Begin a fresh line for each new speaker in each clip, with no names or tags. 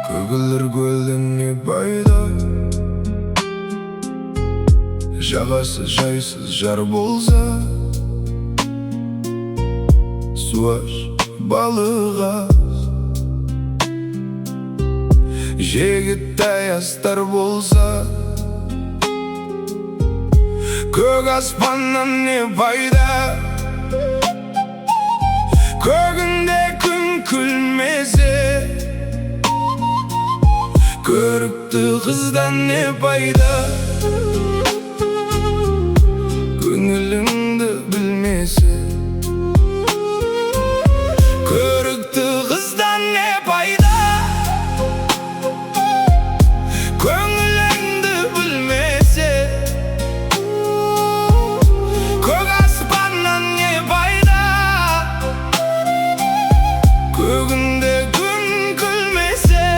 Көгілер көлден не пайда, жағасы жайсыз жар болса, су аш, балық аз, жегіт аястар болса, көк аспаннан не пайда, көгінде күн күлмесе, көрікті қыздан не пайда, көңіліңді білмесе. Көрікті қыздан не пайда, көңіліңді білмесе. Көк аспаннан не пайда, көгінде күн күлмесе.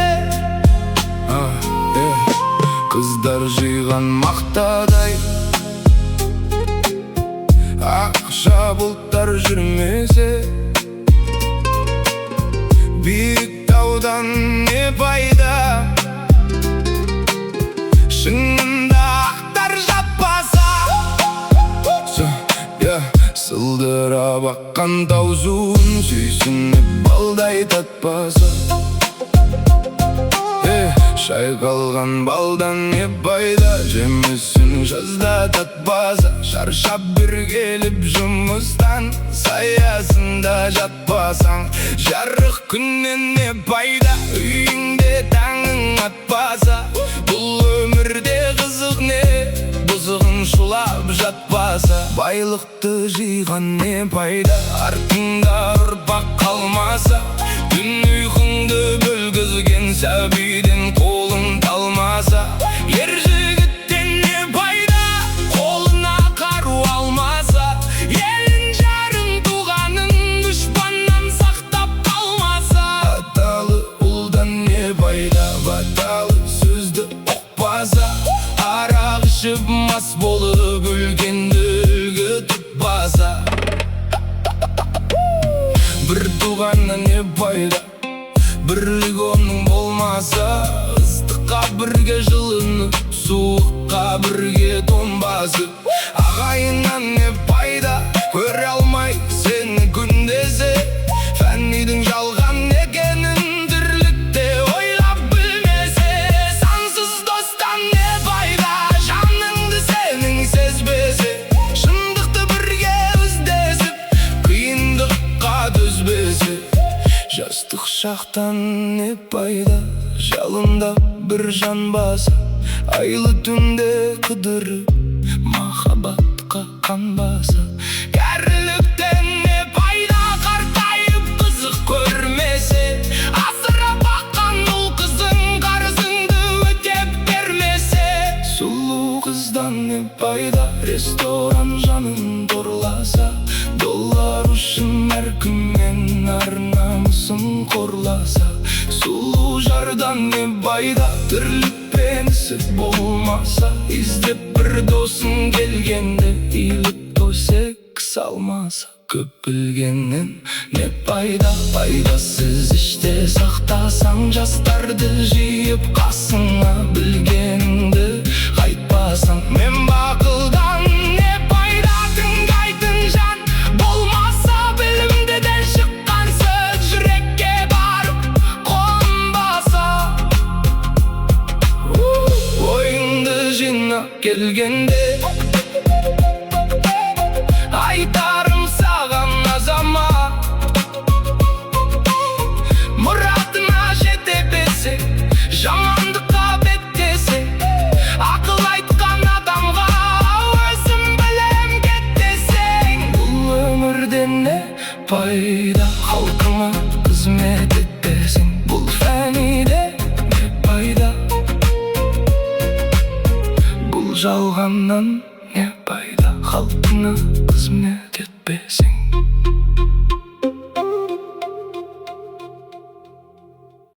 Қыздар жиған мақтадай, ақша бұлттар жүрмесе. Биік таудан не пайда, шыңында ақтар жаппаса. Сылдырап аққан тау суын сүйсініп балдай татпаса. Шайқалған балдан не пайда, жемісін жазда татпаса. Шаршап бір келіп жұмыстан, саясында жатпасаң. Жарық күннен не пайда, үйіңде таңың атпаса. Бұл өмірде қызық не, бұзығын шулап жатпаса. Байлықты жиған не пайда, артында ұрпақ қалмаса. Түн ұйқыңды бөлгізген сәбиден қолың талмаса. Ер жігіттен не пайда, қолына қару алмаса. Елін жарын туғанын дұшпаннан сақтап қалмаса. Аталы ұлдан не пайда, баталы сөзді ұқпаса. Арақ ішіп мас болып өлгенді үлгі тұтпаса. Бір туғаннан не пайда, бірлік оның болмаса. Ыстыққа бірге жылынып, суыққа бірге тоңбасып. Ағайыннан не пайда, көре алмай сені күндесе. Фәнидің жалған екенін тірлікте ойлап білмесе. Сансыз достан не пайда, жаныңды сенің сезбесе. Шындықты бірге іздесіп, қиындыққа төзбесе. Жастық шақтан не пайда, жалында бір жан баса. Айлы түнде қыдырып, махаббатқа қанбаса. Кәріліктен не пайда, қартайып қызық көрмесе. Асырап баққан ұл қызың қарызыңды өтеп бермесе. Сұлу қыздан не пайда, ресторан жанын торласа. Доллар үшін әркіммен ар-намысын қорласа. Сұлу жардан не пайда, тірлік пенісі болмаса. Іздеп бір досын келгенде, иіліп төсек салмаса. Көп білгеннен не пайда, пайдасыз іште сақтасаң. Жастарды жиып қасыңа, білгеніңді қайтпасаң. Мен бақылдан не пайда, тыңдайтын жан болмаса. Білімді дәл шыққан сөз жүрекке барып қонбаса. Ойыңды жинап келгенде, айтарым саған азамат. Мұратына жете берсе, жамандыққа беттесе. Ақыл айтқан адамға өзім білем кет десең. Бұл өмірде не пайда, халқыңа қызмет етпесең. Бұл фәниде не пайда, бұл жалғаннан не пайда, халқыңа қызмет ет.